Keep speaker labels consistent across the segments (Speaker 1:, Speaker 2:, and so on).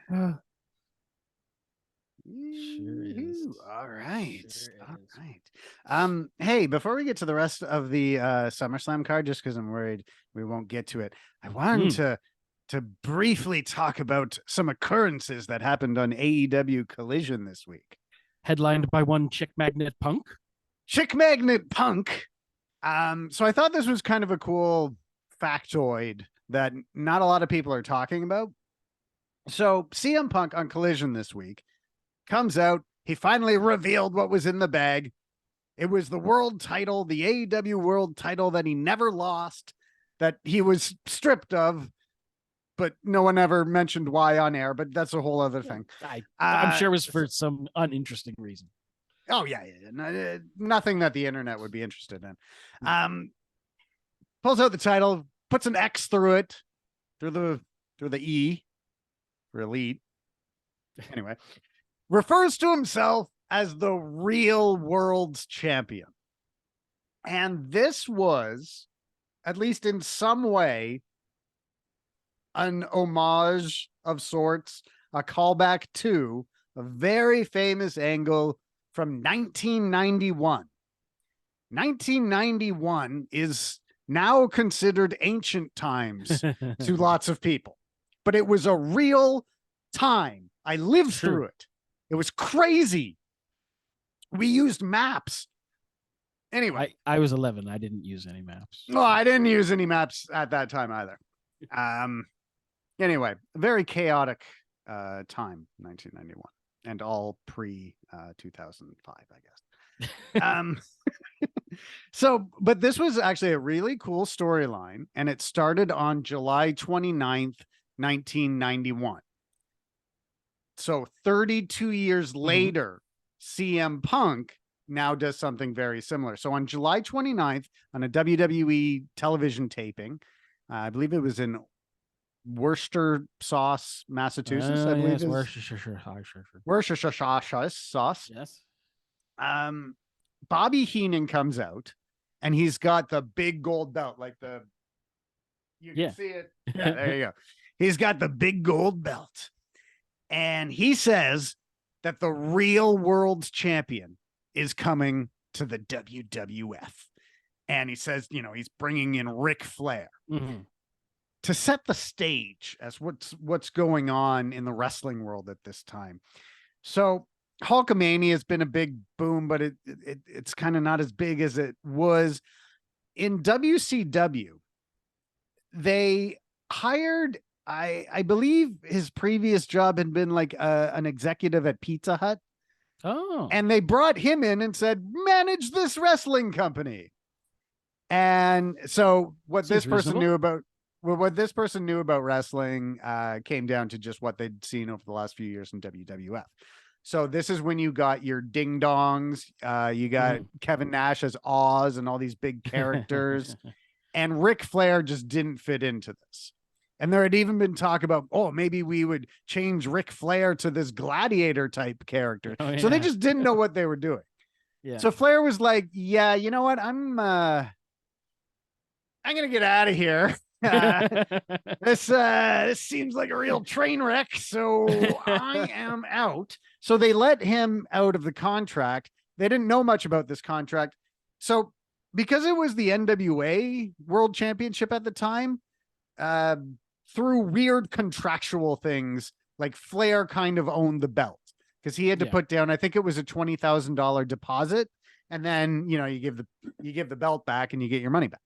Speaker 1: Sure is.
Speaker 2: All right.
Speaker 1: Sure
Speaker 2: All
Speaker 1: is.
Speaker 2: right. Hey, before we get to the rest of the SummerSlam card, just because I'm worried we won't get to it, I wanted
Speaker 1: Mm.
Speaker 2: to briefly talk about some occurrences that happened on AEW Collision this week.
Speaker 1: Headlined by one chick magnet punk.
Speaker 2: Chick Magnet Punk. So I thought this was kind of a cool factoid that not a lot of people are talking about. So CM Punk on Collision this week comes out. He finally revealed what was in the bag. It was the world title, the AEW world title that he never lost, that he was stripped of, but no one ever mentioned why on air, but that's a whole other thing.
Speaker 1: I'm sure it was
Speaker 2: So,
Speaker 1: for some uninteresting reason.
Speaker 2: oh, yeah, yeah, yeah. Nothing that the internet would be interested in. Um, Pulls out the title, puts an X through it, through the E for elite. Anyway, refers to himself as the real world's champion. And this was, at least in some way, an homage of sorts, a callback to a very famous angle from 1991. 1991 is now considered ancient times to lots of people, but it was a real time. I lived through it. It was crazy. We used maps. Anyway,
Speaker 1: I was 11. I didn't use any maps.
Speaker 2: well, I didn't use any maps at that time either. Anyway, very chaotic time, 1991, and all pre 2005, I guess. But this was actually a really cool storyline, and it started on July 29th, 1991. So 32 years later, CM Punk now does something very similar. So on July 29th, on a WWE television taping, I believe it was in Worcester sauce, Massachusetts, I believe
Speaker 1: Yes,
Speaker 2: is
Speaker 1: Worcestershire.
Speaker 2: Worcestershire sauce.
Speaker 1: Yes.
Speaker 2: Bobby Heenan comes out and he's got the big gold belt, like you can see it. Yeah, there you go. He's got the big gold belt. And he says that the real world's champion is coming to the WWF. And he says, he's bringing in Ric Flair. To set the stage as what's going on in the wrestling world at this time. So Hulkamania has been a big boom, but it's kind of not as big as it was. In WCW, they hired, I believe his previous job had been like an executive at Pizza Hut.
Speaker 1: Oh.
Speaker 2: And they brought him in and said, manage this wrestling company. And so what this person knew about wrestling came down to just what they'd seen over the last few years in WWF. So this is when you got your ding dongs, you got Kevin Nash as Oz and all these big characters, and Ric Flair just didn't fit into this. And there had even been talk about, maybe we would change Ric Flair to this gladiator type character. So they just didn't know what they were doing. Yeah. So Flair was like, yeah, you know what? I'm going to get out of here. This seems like a real train wreck, so I am out. So they let him out of the contract. They didn't know much about this contract. So because it was the NWA World Championship at the time, through weird contractual things, like Flair kind of owned the belt because he had to put down, I think it was a $20,000 deposit, and then you give the belt back and you get your money back.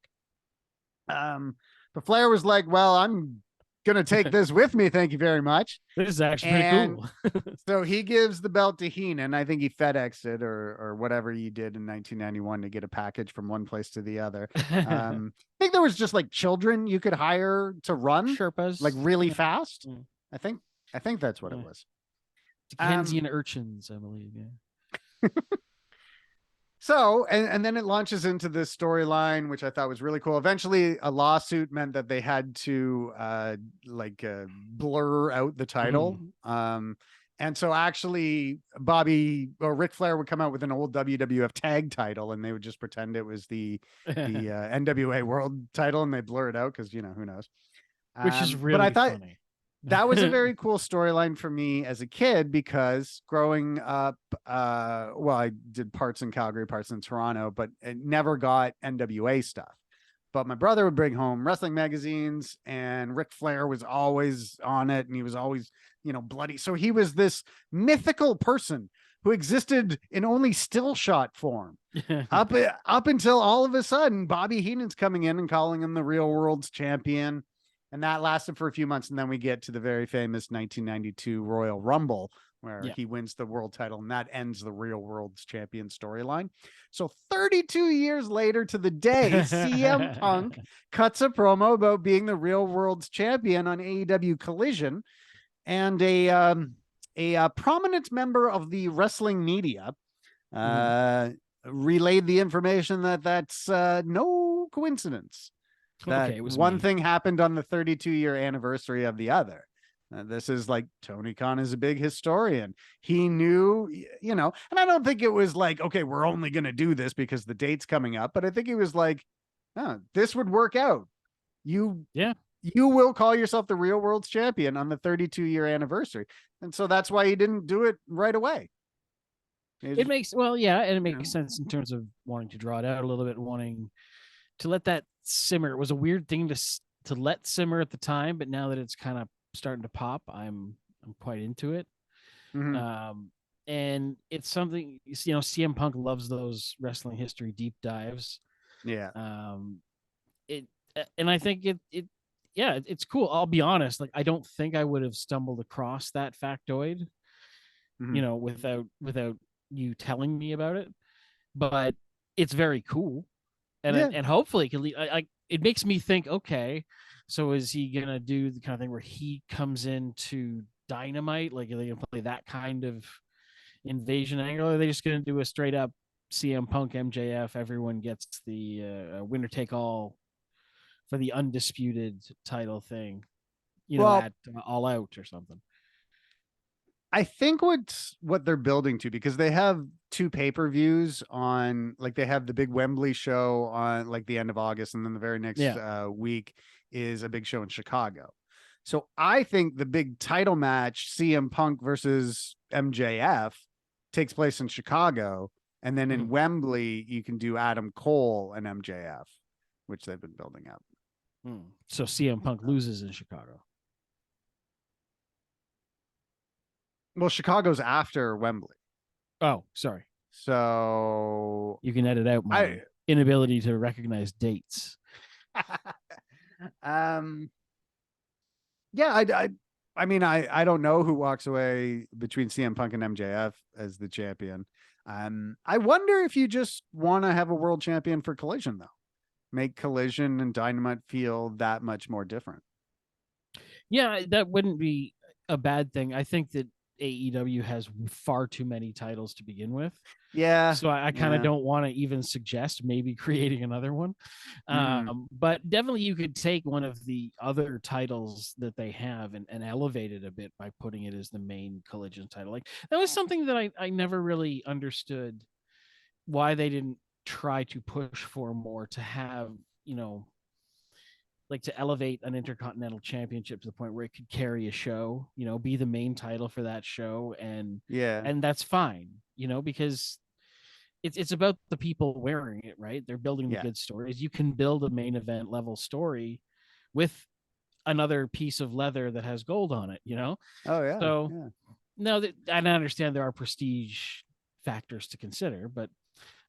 Speaker 2: But Flair was like, well, I'm going to take this with me. Thank you very much.
Speaker 1: This is actually pretty cool.
Speaker 2: So he gives the belt to Heenan. I think he FedExed it or whatever he did in 1991 to get a package from one place to the other. I think there was just like children you could hire to run
Speaker 1: Sherpas,
Speaker 2: like really fast. I think that's what it was.
Speaker 1: Dickensian urchins, I believe. Yeah.
Speaker 2: So, and then it launches into this storyline, which I thought was really cool. Eventually, a lawsuit meant that they had to blur out the title. And so actually, Ric Flair would come out with an old WWF tag title, and they would just pretend it was the NWA World title, and they blur it out because who knows.
Speaker 1: Which is really funny.
Speaker 2: that was a very cool storyline for me as a kid because growing up, well, I did parts in Calgary, parts in Toronto, but it never got NWA stuff. But my brother would bring home wrestling magazines, and Ric Flair was always on it, and he was always, bloody. So he was this mythical person who existed in only still shot form. Up until all of a sudden, Bobby Heenan's coming in and calling him the real world's champion. And that lasted for a few months. And then we get to the very famous 1992 Royal Rumble, where he wins the world title, and that ends the real world's champion storyline. So 32 years later to the day, CM Punk cuts a promo about being the real world's champion on AEW Collision. And a prominent member of the wrestling media relayed the information that that's no coincidence. That one thing happened on the 32-year anniversary of the other. This is like Tony Khan is a big historian. He knew, and I don't think it was like, okay, we're only going to do this because the date's coming up. But I think he was like, oh, this would work out. You will call yourself the real world's champion on the 32-year anniversary. And so that's why he didn't do it right away.
Speaker 1: It makes, and it makes sense in terms of wanting to draw it out a little bit, wanting to let that simmer. It was a weird thing to let simmer at the time, but now that it's kind of starting to pop, I'm quite into it. And it's something, CM Punk loves those wrestling history deep dives. And I think it's cool. I'll be honest, like I don't think I would have stumbled across that factoid, without you telling me about it, but it's very cool. And hopefully it makes me think, okay, so is he gonna do the kind of thing where he comes into Dynamite? Like, are they gonna play that kind of invasion angle? Or are they just gonna do a straight up CM Punk MJF? Everyone gets the winner take all for the undisputed title thing, at All Out or something.
Speaker 2: I think what they're building to, because they have 2 pay-per-views on, like they have the big Wembley show on like the end of August, and then the very next week is a big show in Chicago. So I think the big title match, CM Punk versus MJF, takes place in Chicago, and then in Wembley you can do Adam Cole and MJF, which they've been building up.
Speaker 1: So CM Punk loses in Chicago.
Speaker 2: Well, Chicago's after Wembley.
Speaker 1: Oh, sorry.
Speaker 2: So
Speaker 1: you can edit out my inability to recognize dates.
Speaker 2: I mean, I don't know who walks away between CM Punk and MJF as the champion. I wonder if you just want to have a world champion for Collision, though. Make Collision and Dynamite feel that much more different.
Speaker 1: Yeah, that wouldn't be a bad thing. I think that AEW has far too many titles to begin with.
Speaker 2: Yeah.
Speaker 1: So I kind of don't want to even suggest maybe creating another one. But definitely you could take one of the other titles that they have and elevate it a bit by putting it as the main Collision title. Like that was something that I never really understood why they didn't try to push for more, to have, like to elevate an Intercontinental Championship to the point where it could carry a show, be the main title for that show. And that's fine, because it's about the people wearing it, right? They're building the good stories. You can build a main event level story with another piece of leather that has gold on it, Oh
Speaker 2: yeah.
Speaker 1: So no, I understand there are prestige factors to consider, but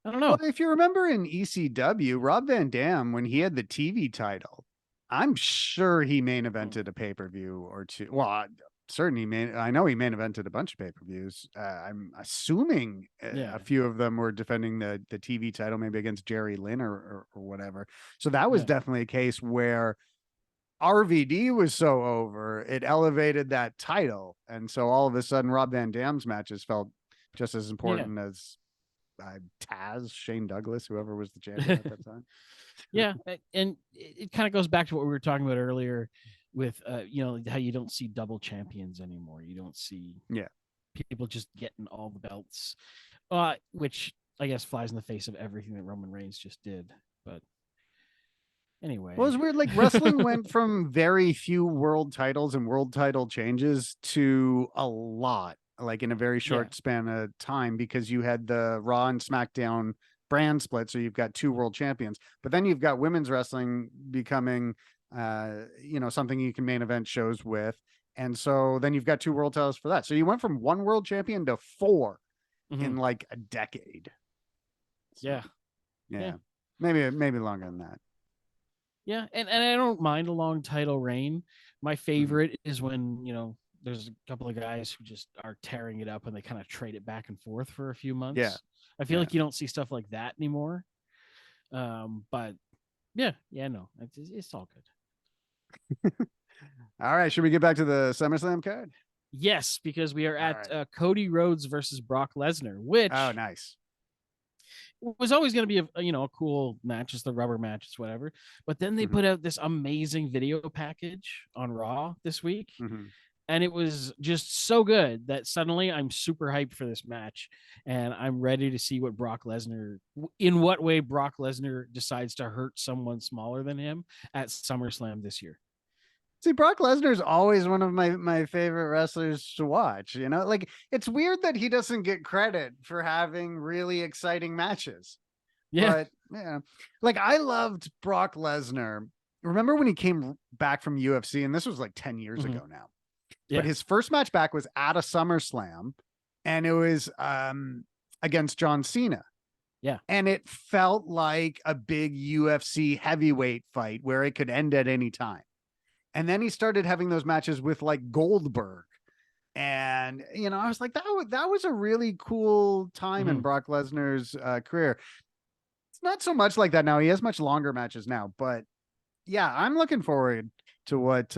Speaker 1: I don't know.
Speaker 2: Well, if you remember in ECW, Rob Van Dam, when he had the TV title, I'm sure he main evented a pay-per-view or two. Well, certainly I know he main evented a bunch of pay-per-views. I'm assuming a few of them were defending the TV title, maybe against Jerry Lynn or whatever. So that was definitely a case where RVD was so over, it elevated that title. And so all of a sudden, Rob Van Dam's matches felt just as important as Taz, Shane Douglas, whoever was the champion at that time.
Speaker 1: And it kind of goes back to what we were talking about earlier with how you don't see double champions anymore. You don't see people just getting all the belts, which I guess flies in the face of everything that Roman Reigns just did. But
Speaker 2: Well,
Speaker 1: Anyway.
Speaker 2: it's weird. Like wrestling went from very few world titles and world title changes to a lot, like in a very
Speaker 1: Yeah.
Speaker 2: short span of time, because you had the Raw and SmackDown brand split. So you've got two world champions, but then you've got women's wrestling becoming, something you can main event shows with. And so then you've got two world titles for that. So you went from one world champion to four
Speaker 1: Mm-hmm.
Speaker 2: in like a decade. So,
Speaker 1: Yeah.
Speaker 2: yeah. Maybe longer than that.
Speaker 1: Yeah, and I don't mind a long title reign. My
Speaker 2: Mhm.
Speaker 1: favorite is when, there's a couple of guys who just are tearing it up and they kind of trade it back and forth for a few
Speaker 2: Yeah.
Speaker 1: months. I feel
Speaker 2: Yeah.
Speaker 1: like you don't see stuff like that anymore. But yeah, no, it's all good.
Speaker 2: All right. Should we get back to the SummerSlam card?
Speaker 1: Yes, because we are
Speaker 2: All
Speaker 1: at
Speaker 2: right.
Speaker 1: Cody Rhodes versus Brock Lesnar,
Speaker 2: Oh,
Speaker 1: which
Speaker 2: nice.
Speaker 1: was always going to be a cool match, just the rubber matches, whatever. But then they
Speaker 2: Mhm.
Speaker 1: put out this amazing video package on Raw this week,
Speaker 2: Mhm.
Speaker 1: and it was just so good that suddenly I'm super hyped for this match, and I'm ready to see in what way Brock Lesnar decides to hurt someone smaller than him at SummerSlam this year.
Speaker 2: See, Brock Lesnar's always one of my favorite wrestlers to watch. Like it's weird that he doesn't get credit for having really exciting matches.
Speaker 1: Yeah.
Speaker 2: But yeah, like I loved Brock Lesnar. Remember when he came back from UFC, and this was like 10 years
Speaker 1: Mm-hmm.
Speaker 2: ago now. But
Speaker 1: Yeah.
Speaker 2: his first match back was at a SummerSlam, and it was against John Cena.
Speaker 1: Yeah.
Speaker 2: And it felt like a big UFC heavyweight fight where it could end at any time. And then he started having those matches with like Goldberg. And, I was like, that was a really cool time in
Speaker 1: Mm-hmm.
Speaker 2: Brock Lesnar's career. It's not so much like that now. He has much longer matches now. But yeah, I'm looking forward to what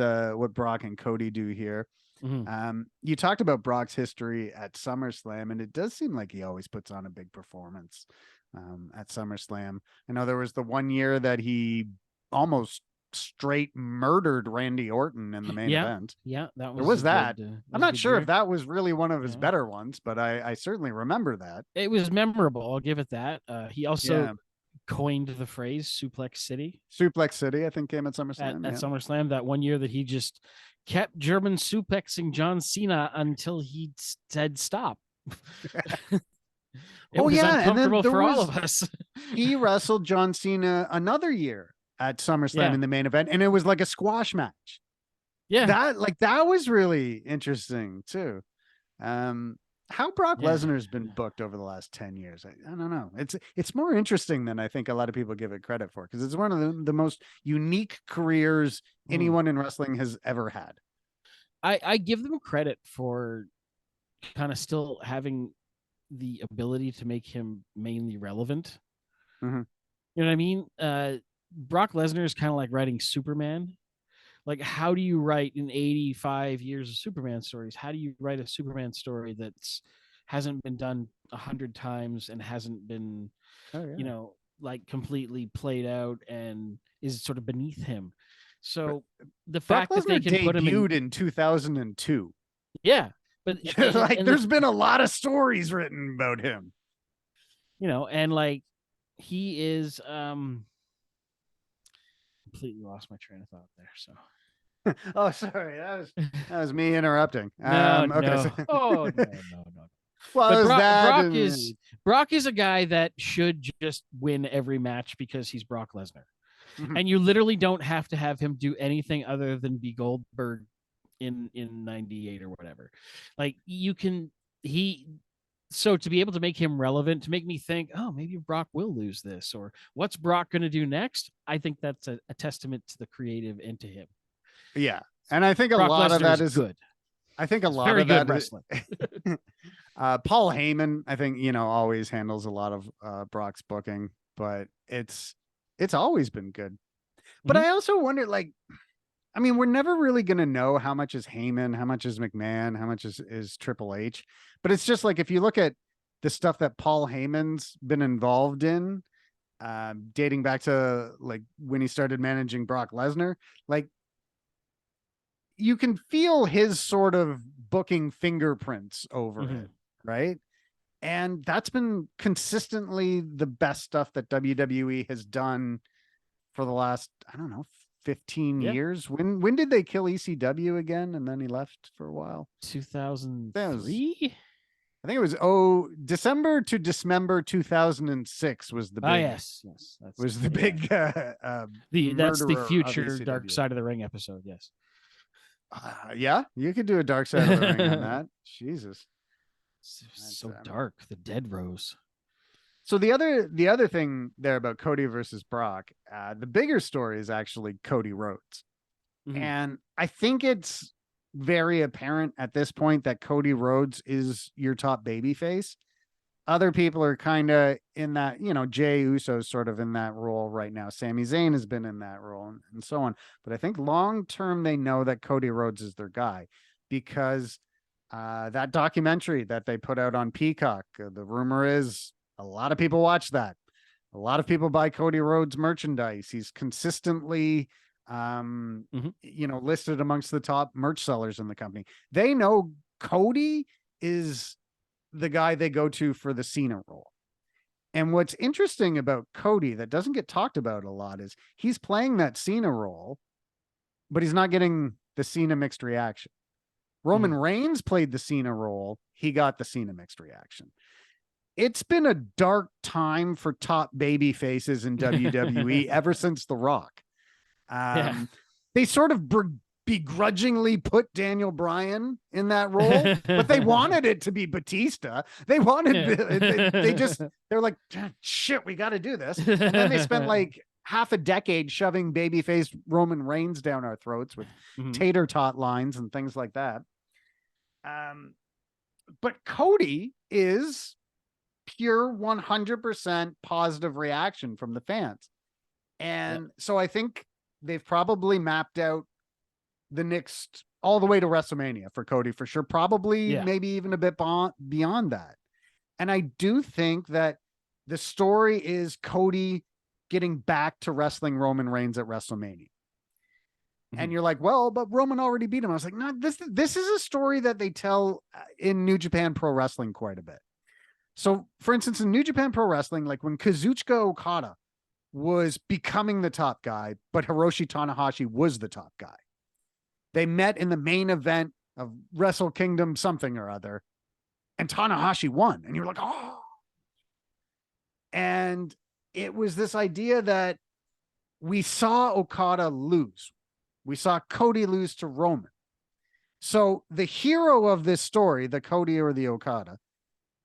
Speaker 2: Brock and Cody do here.
Speaker 1: Mm-hmm.
Speaker 2: You talked about Brock's history at SummerSlam, and it does seem like he always puts on a big performance at SummerSlam. I know there was the one year that he almost straight murdered Randy Orton in the main
Speaker 1: Yeah.
Speaker 2: event.
Speaker 1: Yeah.
Speaker 2: There was that.
Speaker 1: That
Speaker 2: I'm
Speaker 1: was a
Speaker 2: not
Speaker 1: good
Speaker 2: sure if
Speaker 1: year.
Speaker 2: that was really one of his
Speaker 1: Yeah.
Speaker 2: better ones, but I certainly remember that.
Speaker 1: It was memorable. I'll give it that. He also
Speaker 2: Yeah.
Speaker 1: coined the phrase Suplex City
Speaker 2: Suplex City, I think, came at
Speaker 1: at,
Speaker 2: SummerSlam.
Speaker 1: at
Speaker 2: Yeah.
Speaker 1: SummerSlam that one year that he just kept German suplexing John Cena until he said stop. It
Speaker 2: Oh
Speaker 1: was
Speaker 2: yeah, and then
Speaker 1: uncomfortable
Speaker 2: there
Speaker 1: for all
Speaker 2: was
Speaker 1: of us.
Speaker 2: he wrestled John Cena another year at SummerSlam
Speaker 1: Yeah.
Speaker 2: in the main event, and it was like a squash match.
Speaker 1: Yeah.
Speaker 2: That was really interesting too. How Brock
Speaker 1: Yeah.
Speaker 2: Lesnar's been booked over the last 10 years. I don't know. It's more interesting than I think a lot of people give it credit for, because it's one of the most unique careers
Speaker 1: Mm.
Speaker 2: anyone in wrestling has ever had.
Speaker 1: I give them credit for kind of still having the ability to make him mainly relevant.
Speaker 2: Mm-hmm.
Speaker 1: You know what I mean? Brock Lesnar is kind of like writing Superman. Like, how do you write in 85 years of Superman stories? How do you write a Superman story that's hasn't been done 100 times and hasn't been,
Speaker 2: Oh yeah.
Speaker 1: like completely played out and is sort of beneath him?
Speaker 2: But
Speaker 1: So the
Speaker 2: Brock
Speaker 1: fact that they
Speaker 2: Lesnar
Speaker 1: can put him in,
Speaker 2: debuted in 2002.
Speaker 1: yeah, but
Speaker 2: Like
Speaker 1: and the
Speaker 2: there's been a lot of stories written about him.
Speaker 1: and like he is completely lost my train of thought there. So
Speaker 2: Oh, sorry. That was me interrupting.
Speaker 1: no,
Speaker 2: Okay. So,
Speaker 1: no, oh no.
Speaker 2: well,
Speaker 1: But
Speaker 2: is that
Speaker 1: Brock is a guy that should just win every match because he's Brock Lesnar,
Speaker 2: Mhm.
Speaker 1: and you literally don't have to have him do anything other than be Goldberg in '98 or whatever. Like you can he. So to be able to make him relevant, to make me think, oh, maybe Brock will lose this, or what's Brock going to do next? I think that's a testament to the creative and to him.
Speaker 2: Yeah. And I think a
Speaker 1: Brock
Speaker 2: lot of
Speaker 1: Lesnar
Speaker 2: that
Speaker 1: is
Speaker 2: is
Speaker 1: good.
Speaker 2: I think a
Speaker 1: He's
Speaker 2: lot
Speaker 1: very
Speaker 2: of
Speaker 1: good
Speaker 2: that
Speaker 1: wrestling.
Speaker 2: Paul Heyman, I think, always handles a lot of Brock's booking, but it's always been good. But
Speaker 1: Mhm.
Speaker 2: I also wonder, like, I mean, we're never really gonna know how much is Heyman, how much is McMahon, how much is Triple H. But it's just like if you look at the stuff that Paul Heyman's been involved in, dating back to like when he started managing Brock Lesnar, like you can feel his sort of booking fingerprints over
Speaker 1: Mhm.
Speaker 2: it, right? And that's been consistently the best stuff that WWE has done for the last, I don't know, 15
Speaker 1: Yeah.
Speaker 2: years. When did they kill ECW again? And then he left for a while. That was,
Speaker 1: 2003.
Speaker 2: I think it was December to Dismember 2006 was the
Speaker 1: Ah,
Speaker 2: big
Speaker 1: yes, that's that's the
Speaker 2: murderer of
Speaker 1: future Dark
Speaker 2: ECW.
Speaker 1: Side of the Ring episode. Yes.
Speaker 2: Yeah, you could do a Dark Side of the Ring on that. Jesus,
Speaker 1: So dark. The dead rose.
Speaker 2: So the other thing there about Cody versus Brock, the bigger story is actually Cody Rhodes, and I think it's very apparent at this point that Cody Rhodes is your top babyface. Other people are kind of in that, Jey Uso's sort of in that role right now. Sami Zayn has been in that role and so on. But I think long term, they know that Cody Rhodes is their guy because that documentary that they put out on Peacock, the rumor is a lot of people watch that. A lot of people buy Cody Rhodes merchandise. He's consistently, listed amongst the top merch sellers in the company. They know Cody is the guy they go to for the Cena role. And what's interesting about Cody that doesn't get talked about a lot is he's playing that Cena role, but he's not getting the Cena mixed reaction. Roman Reigns played the Cena role. He got the Cena mixed reaction. It's been a dark time for top baby faces in WWE ever since The Rock. They sort of begrudgingly put Daniel Bryan in that role, but they wanted it to be Batista. They wanted, they're like, shit, we got to do this. And then they spent like half a decade shoving babyface Roman Reigns down our throats with tater tot lines and things like that. But Cody is pure 100% positive reaction from the fans. And so I think they've probably mapped out the next all the way to WrestleMania for Cody for sure. Probably maybe even a bit beyond that. And I do think that the story is Cody getting back to wrestling Roman Reigns at WrestleMania. And you're like, well, but Roman already beat him. I was like, no, this is a story that they tell in New Japan Pro Wrestling quite a bit. So for instance, in New Japan Pro Wrestling, like when Kazuchika Okada was becoming the top guy, but Hiroshi Tanahashi was the top guy. They met in the main event of Wrestle Kingdom something or other, and Tanahashi won. And you're like, oh. And it was this idea that we saw Okada lose. We saw Cody lose to Roman. So the hero of this story, the Cody or the Okada,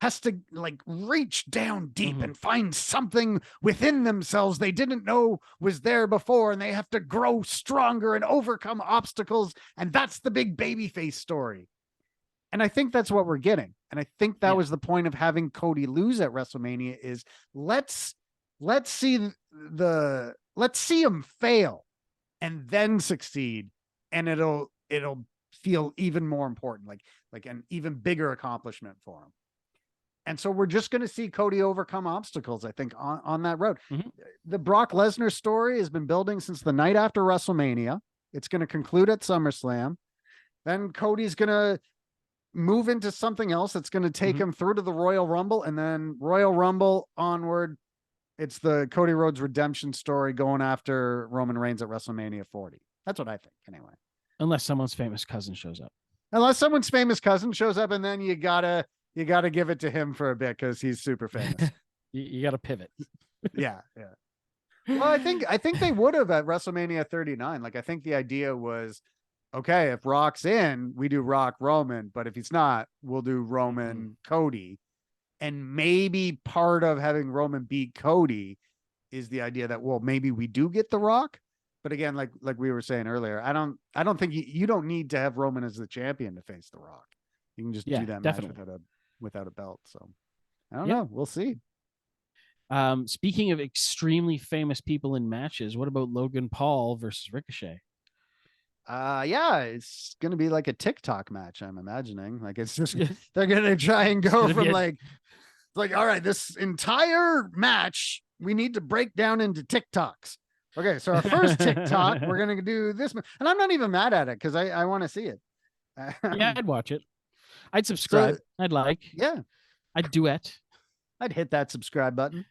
Speaker 2: has to like reach down deep and find something within themselves they didn't know was there before, and they have to grow stronger and overcome obstacles. And that's the big babyface story. And I think that's what we're getting. And I think that was the point of having Cody lose at WrestleMania is let's see him fail and then succeed. And it'll feel even more important, like an even bigger accomplishment for him. And so we're just going to see Cody overcome obstacles, I think, on that road. The Brock Lesnar story has been building since the night after WrestleMania. It's going to conclude at SummerSlam. Then Cody's going to move into something else that's going to take him through to the Royal Rumble. And then Royal Rumble onward, it's the Cody Rhodes redemption story going after Roman Reigns at WrestleMania 40. That's what I think, anyway.
Speaker 1: Unless someone's famous cousin shows up.
Speaker 2: Unless someone's famous cousin shows up, and then you gotta give it to him for a bit because he's super famous.
Speaker 1: you got to pivot.
Speaker 2: yeah. Well, I think they would have at WrestleMania 39. Like, I think the idea was, okay, if Rock's in, we do Rock Roman, but if he's not, we'll do Roman Cody. And maybe part of having Roman beat Cody is the idea that, well, maybe we do get the Rock. But again, like we were saying earlier, I don't think you don't need to have Roman as the champion to face the Rock. You can just do that match without a belt. So I don't know. We'll see.
Speaker 1: Speaking of extremely famous people in matches, what about Logan Paul versus Ricochet?
Speaker 2: It's gonna be like a TikTok match, I'm imagining. Like it's just they're gonna try and go from like all right, this entire match we need to break down into TikToks. Okay, so our first TikTok, we're gonna do this, and I'm not even mad at it because I want to see it.
Speaker 1: Yeah, I'd watch it. I'd subscribe. I'd like.
Speaker 2: Yeah,
Speaker 1: I'd duet.
Speaker 2: I'd hit that subscribe button.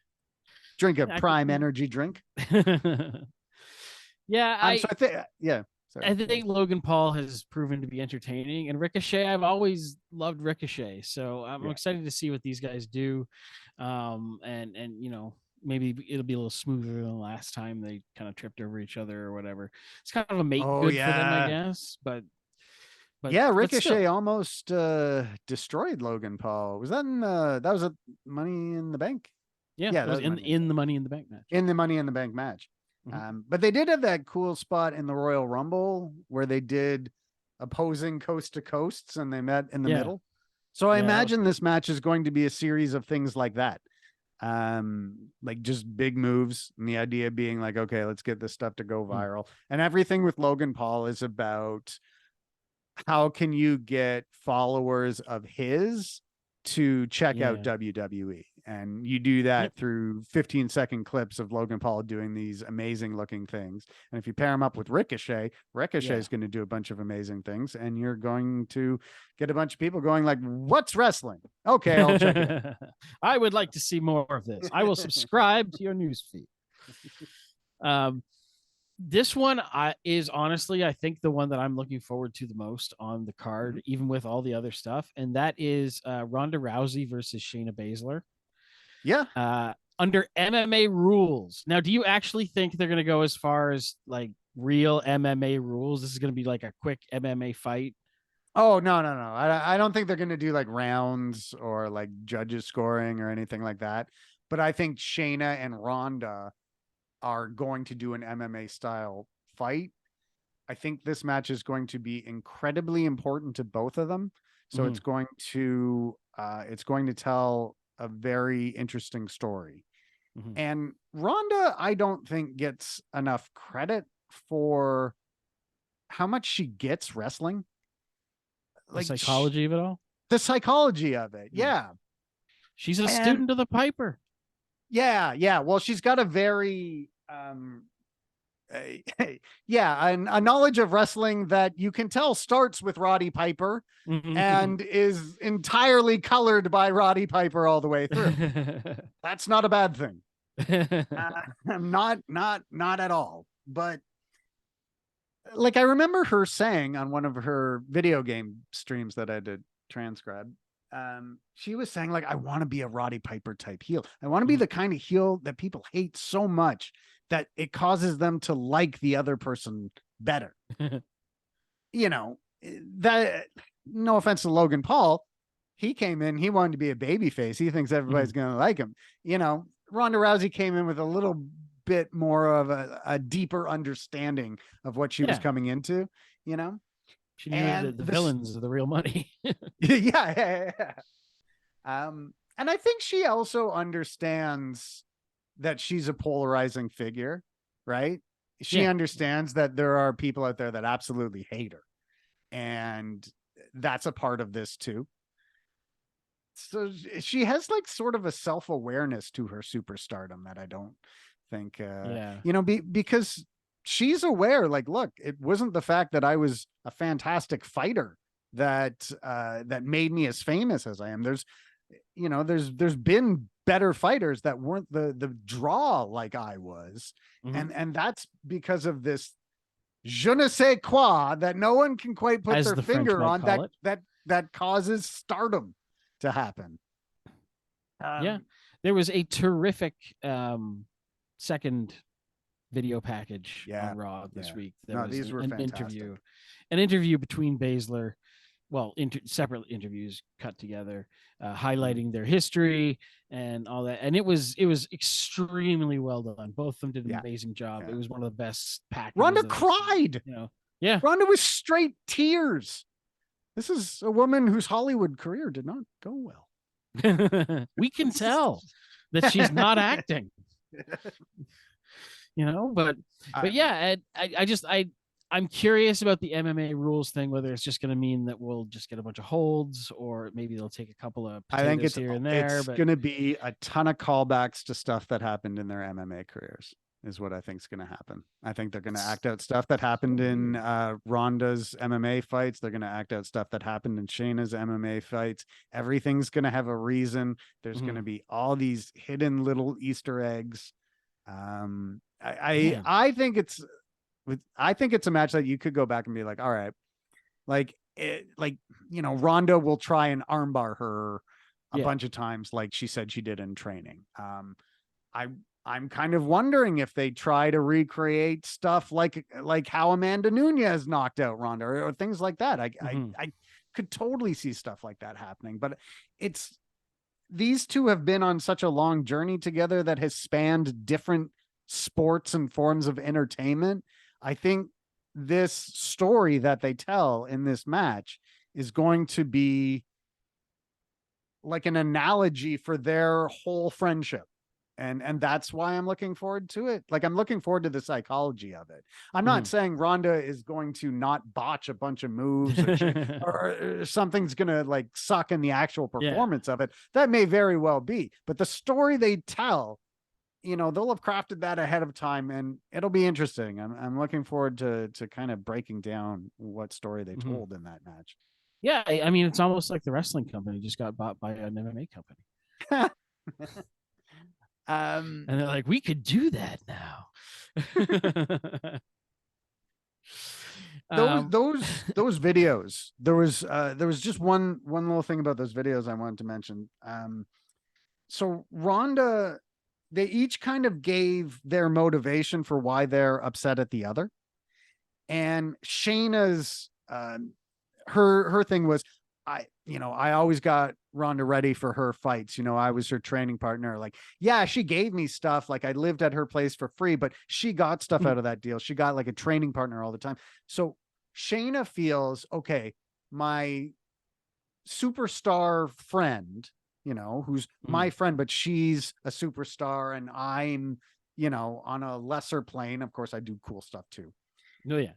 Speaker 2: Drink a Prime Energy drink.
Speaker 1: Yeah,
Speaker 2: So I think, yeah. Sorry.
Speaker 1: I think Logan Paul has proven to be entertaining, and Ricochet, I've always loved Ricochet, so I'm
Speaker 2: Yeah.
Speaker 1: excited to see what these guys do, and maybe it'll be a little smoother than the last time they kind of tripped over each other or whatever. It's kind of a make
Speaker 2: Oh
Speaker 1: good for them, I
Speaker 2: yeah.
Speaker 1: guess, but
Speaker 2: Yeah,
Speaker 1: still,
Speaker 2: Ricochet almost destroyed Logan Paul. Was that in that was a Money in the Bank?
Speaker 1: yeah,
Speaker 2: Yeah,
Speaker 1: it
Speaker 2: that
Speaker 1: was
Speaker 2: was Money in the
Speaker 1: in
Speaker 2: Bank.
Speaker 1: the Money in the Bank match.
Speaker 2: In the Money in the Bank match.
Speaker 1: Mhm.
Speaker 2: But they did have that cool spot in the Royal Rumble where they did opposing coast to coasts and they met in the
Speaker 1: Yeah,
Speaker 2: middle. So I
Speaker 1: yeah, that was
Speaker 2: imagine
Speaker 1: cool.
Speaker 2: this match is going to be a series of things like that. Like just big moves, and the idea being like, okay, let's get this stuff to go
Speaker 1: Mm.
Speaker 2: viral. And everything with Logan Paul is about how can you get followers of his to check out
Speaker 1: Yeah,
Speaker 2: WWE? And you do that
Speaker 1: yep,
Speaker 2: through 15-second clips of Logan Paul doing these amazing looking things. And if you pair him up with Ricochet, Ricochet
Speaker 1: yeah.
Speaker 2: is going to do a bunch of amazing things. And you're going to get a bunch of people going like, what's wrestling? Okay, I'll check it
Speaker 1: I would like to see more of this. I will
Speaker 2: out.
Speaker 1: subscribe to your newsfeed. Um, this one is honestly, I think, the one that I'm looking forward to the most on the card, even with all the other stuff, and that is Ronda Rousey versus Shayna Baszler.
Speaker 2: Yeah.
Speaker 1: Under MMA rules. Now, do you actually think they're going to go as far as like real MMA rules? This is going to be like a quick MMA fight.
Speaker 2: Oh, no, no, no. I don't think they're going to do like rounds or like judges scoring or anything like that. But I think Shayna and Ronda are going to do an MMA style fight. I think this match is going to be incredibly important to both of them. So
Speaker 1: Mm-hmm.
Speaker 2: it's going to tell a very interesting story.
Speaker 1: Mm-hmm.
Speaker 2: And Ronda, I don't think gets enough credit for how much she gets wrestling.
Speaker 1: The
Speaker 2: Like
Speaker 1: psychology of it all.
Speaker 2: the psychology of it.
Speaker 1: Mm.
Speaker 2: Yeah.
Speaker 1: She's a
Speaker 2: And
Speaker 1: student of the Piper.
Speaker 2: yeah, yeah. Well, she's got a very yeah, a knowledge of wrestling that you can tell starts with Roddy Piper and is entirely colored by Roddy Piper all the way through. That's not a bad thing. Not at all. But like I remember her saying on one of her video game streams that I had to transcribe, she was saying like, I want to be a Roddy Piper type heel. I want to be the kind of heel that people hate so much that it causes them to like the other person better. You know, that, no offense to Logan Paul, he came in, he wanted to be a baby face. He thinks everybody's going to like him. You know, Ronda Rousey came in with a little bit more of a deeper understanding of what she was
Speaker 1: Yeah,
Speaker 2: coming into, you know?
Speaker 1: she knew
Speaker 2: And
Speaker 1: that the
Speaker 2: this,
Speaker 1: villains are the real money.
Speaker 2: yeah. And I think she also understands that she's a polarizing figure, right? She
Speaker 1: Yeah,
Speaker 2: understands that there are people out there that absolutely hate her. And that's a part of this too. So she has like sort of a self-awareness to her superstardom that I don't think
Speaker 1: yeah.
Speaker 2: because she's aware, like, look, it wasn't the fact that I was a fantastic fighter that made me as famous as I am. There's been better fighters that weren't the draw like I was.
Speaker 1: Mm-hmm.
Speaker 2: And that's because of this je ne sais quoi that no one can quite put
Speaker 1: As
Speaker 2: their
Speaker 1: the French
Speaker 2: finger
Speaker 1: might
Speaker 2: on
Speaker 1: call it.
Speaker 2: that causes stardom to happen.
Speaker 1: Yeah, there was a terrific second video package
Speaker 2: Yeah,
Speaker 1: on Raw this
Speaker 2: yeah.
Speaker 1: week. There
Speaker 2: No,
Speaker 1: was
Speaker 2: these were fantastic.
Speaker 1: an interview between Baszler, well, separate interviews cut together, highlighting their history and all that. And it was extremely well done. Both of them did an
Speaker 2: Yeah,
Speaker 1: amazing job.
Speaker 2: yeah.
Speaker 1: It was one of the best packages
Speaker 2: Ronda
Speaker 1: that I've seen.
Speaker 2: cried.
Speaker 1: Yeah.
Speaker 2: Ronda was straight tears. This is a woman whose Hollywood career did not go well.
Speaker 1: We can tell that she's not acting. But yeah, I'm curious about the MMA rules thing, whether it's just going to mean that we'll just get a bunch of holds or maybe they'll take a couple of
Speaker 2: I think
Speaker 1: potatoes here and there.
Speaker 2: it's
Speaker 1: But
Speaker 2: going to be a ton of callbacks to stuff that happened in their MMA careers is what I think is going to happen. I think they're going to act out stuff that happened in Ronda's MMA fights. They're going to act out stuff that happened in Shayna's MMA fights. Everything's going to have a reason. There's going to be all these hidden little Easter eggs. I think it's I think it's a match that you could go back and be like, all right, like Ronda will try and armbar her a bunch of times, like she said she did in training. I'm kind of wondering if they try to recreate stuff like how Amanda Nunes knocked out Ronda or things like that. I could totally see stuff like that happening, but these two have been on such a long journey together that has spanned different sports and forms of entertainment. I think this story that they tell in this match is going to be like an analogy for their whole friendship. And that's why I'm looking forward to it. Like, I'm looking forward to the psychology of it. I'm not saying Ronda is going to not botch a bunch of moves or something's going to like suck in the actual performance of it. That may very well be, but the story they tell, they'll have crafted that ahead of time and it'll be interesting. I'm looking forward to kind of breaking down what story they told in that match.
Speaker 1: Yeah. I mean, it's almost like the wrestling company just got bought by an MMA company. And they're like, we could do that now.
Speaker 2: Those videos. There was just one little thing about those videos I wanted to mention. So Ronda, they each kind of gave their motivation for why they're upset at the other. And Shayna's her thing was, I always got Ronda ready for her fights. I was her training partner. Like, yeah, she gave me stuff. Like, I lived at her place for free, but she got stuff out of that deal. She got like a training partner all the time. So Shayna feels, okay, my superstar friend, who's my friend, but she's a superstar and I'm, on a lesser plane. Of course, I do cool stuff too.
Speaker 1: Oh, yeah.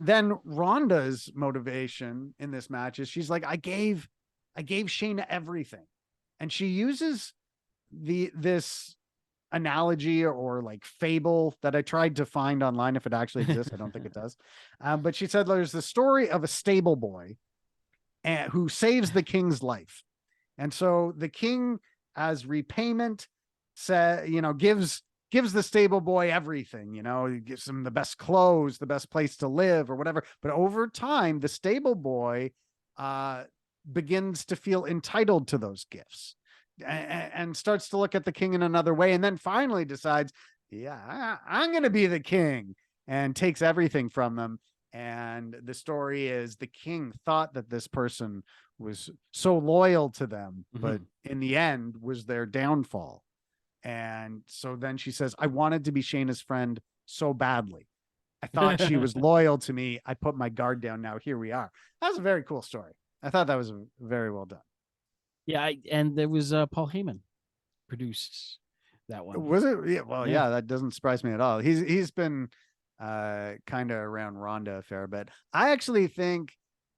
Speaker 2: Then Ronda's motivation in this match is she's like, I gave Shayna everything. And she uses this analogy or like fable that I tried to find online if it actually exists. I don't think it does. But she said there's the story of a stable boy who saves the king's life. And so the king, as repayment, gives the stable boy everything, he gives him the best clothes, the best place to live or whatever. But over time, the stable boy begins to feel entitled to those gifts and starts to look at the king in another way. And then finally decides, yeah, I'm going to be the king, and takes everything from them. And the story is the king thought that this person was so loyal to them, but in the end was their downfall. And so then she says, I wanted to be Shayna's friend so badly. I thought she was loyal to me. I put my guard down. Now here we are. That was a very cool story. I thought that was very well done.
Speaker 1: Yeah. And there was Paul Heyman produced that one.
Speaker 2: Was it? Yeah. Well, yeah, that doesn't surprise me at all. He's been kind of around Ronda a fair bit. I actually think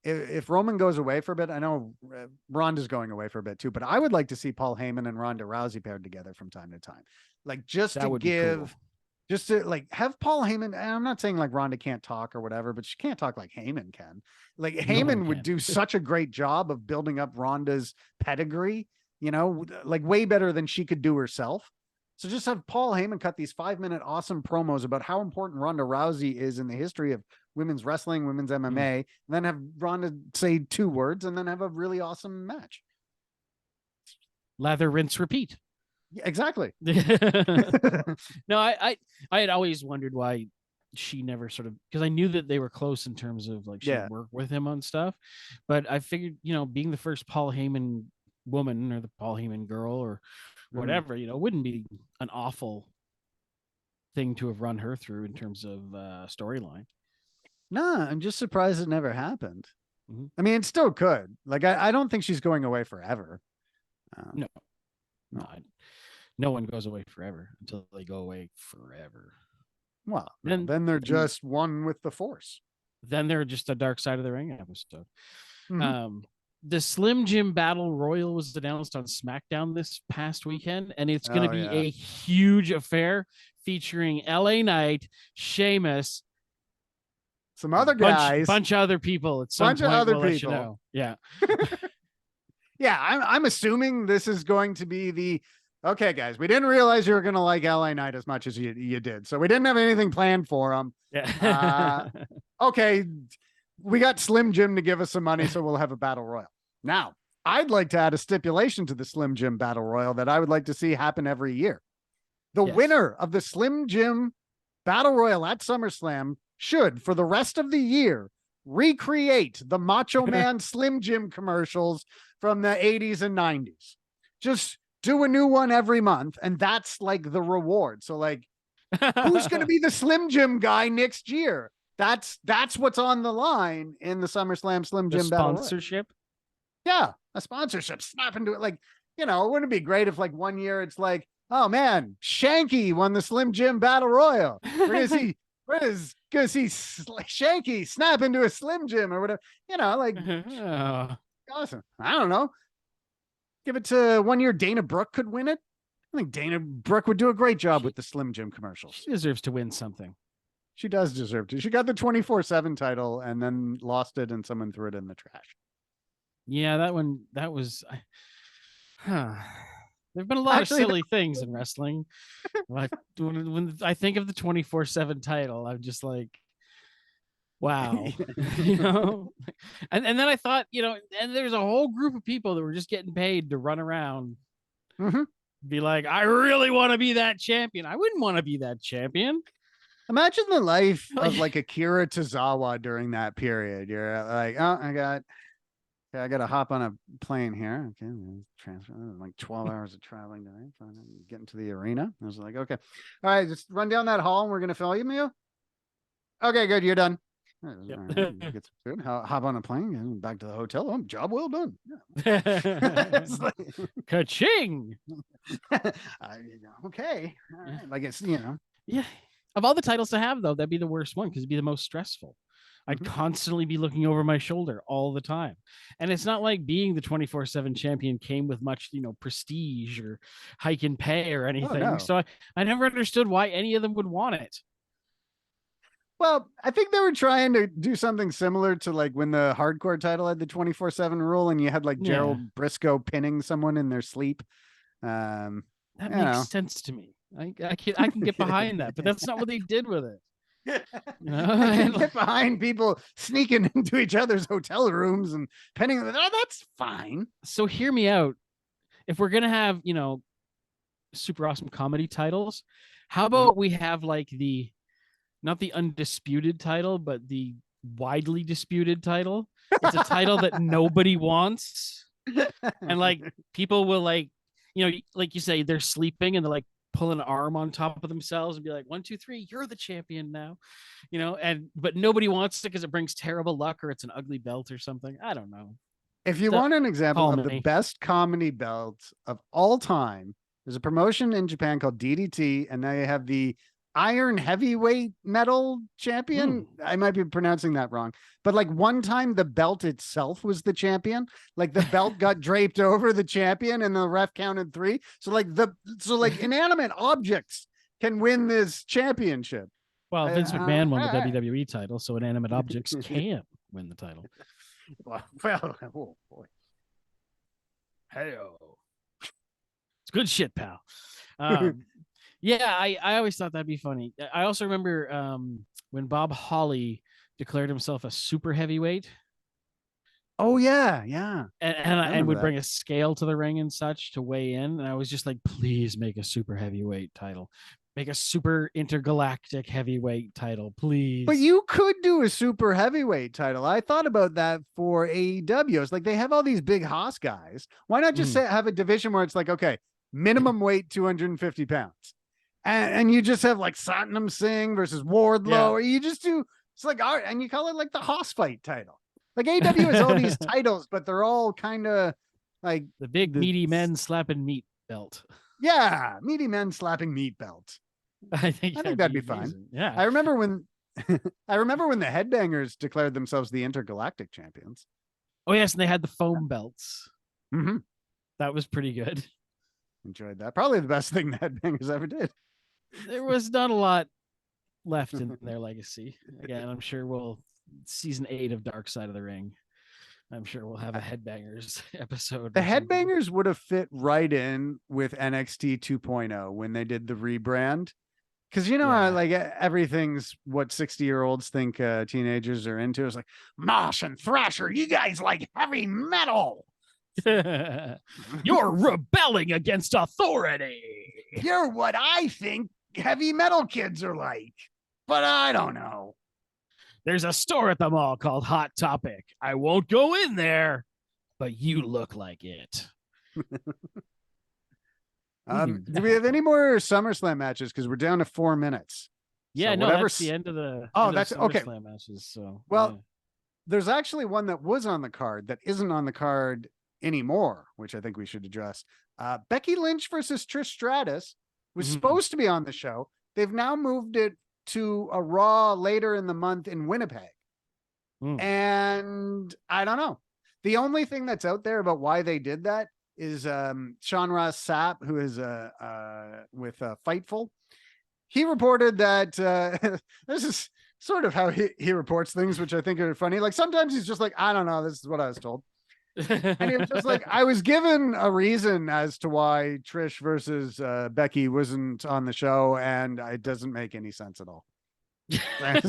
Speaker 2: if Roman goes away for a bit, I know Ronda's going away for a bit too, but I would like to see Paul Heyman and Ronda Rousey paired together from time to time. Like, just to like have Paul Heyman. And I'm not saying like Ronda can't talk or whatever, but she can't talk like Heyman can. Like, Heyman would do such a great job of building up Ronda's pedigree, like way better than she could do herself. So just have Paul Heyman cut these 5-minute awesome promos about how important Ronda Rousey is in the history of women's wrestling, women's MMA, and then have Ronda say 2 words and then have a really awesome match.
Speaker 1: Lather, rinse, repeat.
Speaker 2: Yeah, exactly.
Speaker 1: No, I had always wondered why she never sort of, because I knew that they were close in terms of like she would work with him on stuff, but I figured, being the first Paul Heyman woman or the Paul Heyman girl or whatever, wouldn't be an awful thing to have run her through in terms of storyline.
Speaker 2: No, I'm just surprised it never happened. I mean, it still could. Like, I don't think she's going away forever.
Speaker 1: No one goes away forever until they go away forever.
Speaker 2: Well, then they're just one with the Force.
Speaker 1: Then they're just a Dark Side of the Ring episode. The Slim Jim Battle Royal was announced on SmackDown this past weekend, and it's going to be a huge affair featuring LA Knight, Sheamus,
Speaker 2: some other guys,
Speaker 1: bunch of other people. At some point, we'll let you know. Yeah.
Speaker 2: Yeah, I'm assuming this is going to be the Okay, guys, we didn't realize you were going to like LA Knight as much as you did. So we didn't have anything planned for him.
Speaker 1: Yeah.
Speaker 2: Okay, we got Slim Jim to give us some money, so we'll have a battle royal. Now, I'd like to add a stipulation to the Slim Jim battle royal that I would like to see happen every year. The winner of the Slim Jim battle royal at SummerSlam should, for the rest of the year, recreate the Macho Man Slim Jim commercials from the 80s and 90s. Just do a new one every month, and that's like the reward. So, like, who's going to be the Slim Jim guy next year? That's what's on the line in the SummerSlam Slim Jim battle
Speaker 1: sponsorship.
Speaker 2: Yeah, a sponsorship. Snap into it. Like, wouldn't it be great if like one year it's like, oh man, Shanky won the Slim Jim battle royal. We're gonna see Shanky snap into a Slim Jim or whatever. Like awesome. I don't know. Give it to 1 year Dana Brooke could win it. I think Dana Brooke would do a great job with the Slim Jim commercials.
Speaker 1: She deserves to win something.
Speaker 2: She does deserve to. She got the 24/7 title and then lost it, and someone threw it in the trash.
Speaker 1: Yeah, that was. There've been a lot of silly things in wrestling. When I think of the 24/7 title, I'm just like, wow, And then I thought, and there's a whole group of people that were just getting paid to run around, be like, I really want to be that champion. I wouldn't want to be that champion.
Speaker 2: Imagine the life of like Akira Tozawa during that period. You're like, oh, I got to hop on a plane here. Okay, transfer like 12 hours of traveling today. Getting to the arena. I was like, okay, all right, just run down that hall and we're gonna film you. Okay, good, you're done. Yep. Right, get some food. Hop on a plane and back to the hotel. Oh, job well done. Yeah.
Speaker 1: Like, ka-ching.
Speaker 2: Okay, all right. Like it's
Speaker 1: yeah. Of all the titles to have, though, that'd be the worst one because it'd be the most stressful. I'd constantly be looking over my shoulder all the time. And it's not like being the 24/7 champion came with much, prestige or hike in pay or anything. Oh, no. So I never understood why any of them would want it.
Speaker 2: Well, I think they were trying to do something similar to like when the hardcore title had the 24/7 rule and you had like Gerald Briscoe pinning someone in their sleep.
Speaker 1: That makes sense to me. I can get behind that, but that's not what they did with it.
Speaker 2: I can get behind people sneaking into each other's hotel rooms and pinning them. Oh, that's fine.
Speaker 1: So hear me out. If we're gonna have, super awesome comedy titles, how about we have like not the undisputed title, but the widely disputed title. It's a title that nobody wants. And like people will like, like you say, they're sleeping and they're like pull an arm on top of themselves and be like, 1, 2, 3, you're the champion now. But nobody wants it because it brings terrible luck or it's an ugly belt or something. I don't know.
Speaker 2: If you want an example of the best comedy belt of all time, there's a promotion in Japan called DDT, and now you have the Iron Heavyweight Metal Champion. I might be pronouncing that wrong, but like one time the belt itself was the champion. Like the belt got draped over the champion and the ref counted 3. So like inanimate objects can win this championship.
Speaker 1: Well, Vince McMahon won the WWE title, so inanimate objects can win the title.
Speaker 2: Well, oh boy.
Speaker 1: Hey-o. It's good shit, pal. Yeah, I always thought that'd be funny. I also remember when Bob Holly declared himself a super heavyweight.
Speaker 2: Oh yeah.
Speaker 1: And would bring a scale to the ring and such to weigh in. And I was just like, please make a super heavyweight title. Make a super intergalactic heavyweight title, please.
Speaker 2: But you could do a super heavyweight title. I thought about that for AEW. It's like they have all these big Haas guys. Why not just have a division where it's like, okay, minimum weight 250 pounds. And you just have like Satnam Singh versus Wardlow, or you just do, it's like, all right, and you call it like the Haas fight title. Like AEW has all these titles, but they're all kind of like
Speaker 1: the big meaty men slapping meat belt.
Speaker 2: Yeah, meaty men slapping meat belt.
Speaker 1: I think
Speaker 2: that'd be fine.
Speaker 1: Yeah.
Speaker 2: I remember when the Headbangers declared themselves the intergalactic champions.
Speaker 1: Oh yes, and they had the foam belts. That was pretty good.
Speaker 2: Enjoyed that. Probably the best thing the Headbangers ever did.
Speaker 1: There was not a lot left in their legacy. Again, I'm sure season 8 of Dark Side of the Ring I'm sure we'll have a Headbangers episode
Speaker 2: The
Speaker 1: or something.
Speaker 2: Headbangers would have fit right in with NXT 2.0 when they did the rebrand. Because you know how
Speaker 1: Yeah.
Speaker 2: like everything's what 60-year-olds think teenagers are into. It's like Mosh and Thrasher, you guys like heavy metal.
Speaker 1: You're rebelling against authority.
Speaker 2: You're what I think heavy metal kids are like, but I don't know.
Speaker 1: There's a store at the mall called Hot Topic. I won't go in there, but you look like it.
Speaker 2: Do we have any more SummerSlam matches? Because we're down to 4 minutes.
Speaker 1: Yeah,
Speaker 2: so
Speaker 1: no, that's the end of the
Speaker 2: that's okay.
Speaker 1: SummerSlam matches. So
Speaker 2: well, there's actually one that was on the card that isn't on the card anymore, which I think we should address. Becky Lynch versus Trish Stratus was supposed to be on the show. They've now moved it to a Raw later in the month in Winnipeg. And I don't know. The only thing that's out there about why they did that is Sean Ross Sapp, who is with Fightful. He reported that this is sort of how he reports things, which I think are funny. Like sometimes he's just like, I don't know, this is what I was told. And he was just like, I was given a reason as to why Trish versus Becky wasn't on the show, and it doesn't make any sense at all. I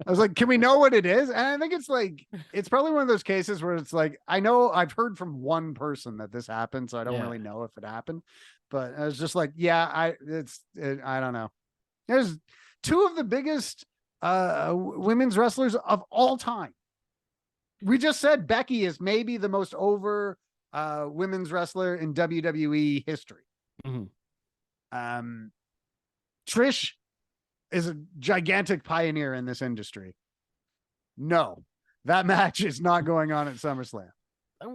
Speaker 2: was like, can we know what it is? And I think it's probably one of those cases where it's like, I know I've heard from one person that this happened, so I don't really know if it happened. But I was just like, yeah, I don't know. There's two of the biggest women's wrestlers of all time. We just said Becky is maybe the most over women's wrestler in WWE history. Trish is a gigantic pioneer in this industry. No, that match is not going on at SummerSlam.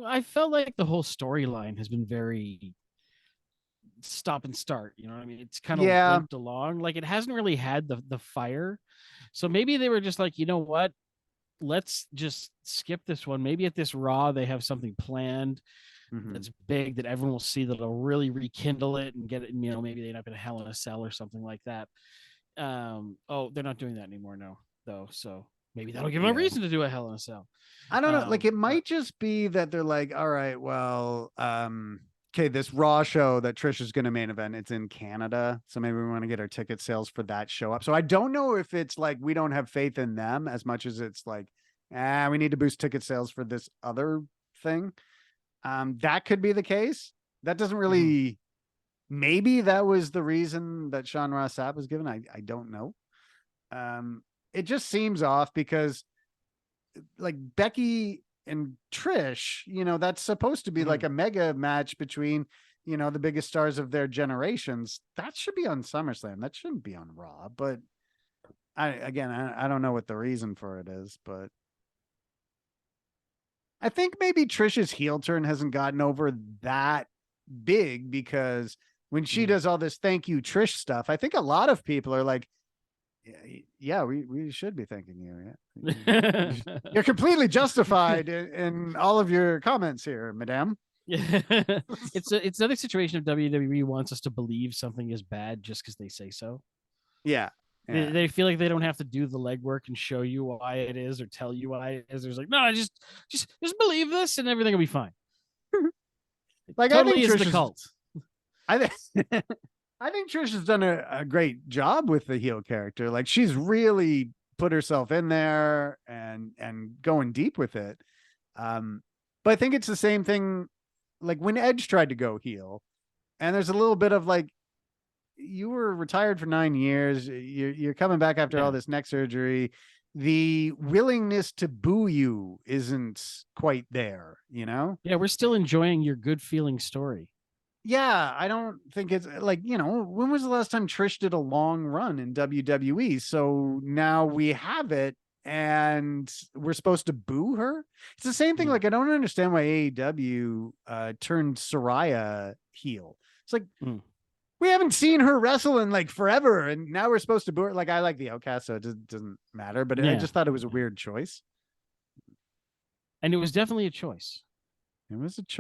Speaker 1: I felt like the whole storyline has been very stop and start. You know what I mean? It's kind of limped along. Like it hasn't really had the fire. So maybe they were just like, you know what? Let's just skip this one. Maybe at this Raw, they have something planned that's big that everyone will see that'll really rekindle it and get it. You know, maybe they end up in a Hell in a Cell or something like that. They're not doing that anymore, no, though. So maybe that'll give them a reason to do a Hell in a Cell.
Speaker 2: I don't know. Like it might just be that they're like, all right, well, okay, this Raw show that Trish is going to main event, it's in Canada. So maybe we want to get our ticket sales for that show up. So I don't know if it's like we don't have faith in them as much as it's like, we need to boost ticket sales for this other thing. That could be the case. That doesn't really, maybe that was the reason that Sean Ross Sapp was given. I don't know. It just seems off because like Becky and Trish, you know, that's supposed to be like a mega match between, you know, the biggest stars of their generations. That should be on SummerSlam. That shouldn't be on Raw. But I don't know what the reason for it is, but I think maybe Trish's heel turn hasn't gotten over that big because when she does all this thank you Trish stuff, I think a lot of people are like, yeah, we should be thanking you. Yeah. You're completely justified in all of your comments here, madame.
Speaker 1: It's another situation of WWE wants us to believe something is bad just because they say so.
Speaker 2: Yeah.
Speaker 1: They feel like they don't have to do the legwork and show you why it is or tell you why it is. There's like, no, just believe this and everything will be fine.
Speaker 2: Like
Speaker 1: totally
Speaker 2: I think
Speaker 1: is
Speaker 2: Trish
Speaker 1: the cult.
Speaker 2: I think Trish has done a great job with the heel character. Like she's really put herself in there and going deep with it. But I think it's the same thing. Like when Edge tried to go heel, and there's a little bit of like, you were retired for 9 years. You're coming back after all this neck surgery. The willingness to boo you isn't quite there, you know?
Speaker 1: Yeah, we're still enjoying your good feeling story.
Speaker 2: Yeah, I don't think it's like, you know, when was the last time Trish did a long run in WWE? So now we have it and we're supposed to boo her. It's the same thing. Like, I don't understand why AEW turned Saraya heel. It's like, we haven't seen her wrestle in like forever. And now we're supposed to boo her. Like, I like the Outcast, so it doesn't matter, but I just thought it was a weird choice.
Speaker 1: And it was definitely a choice.
Speaker 2: It was a choice.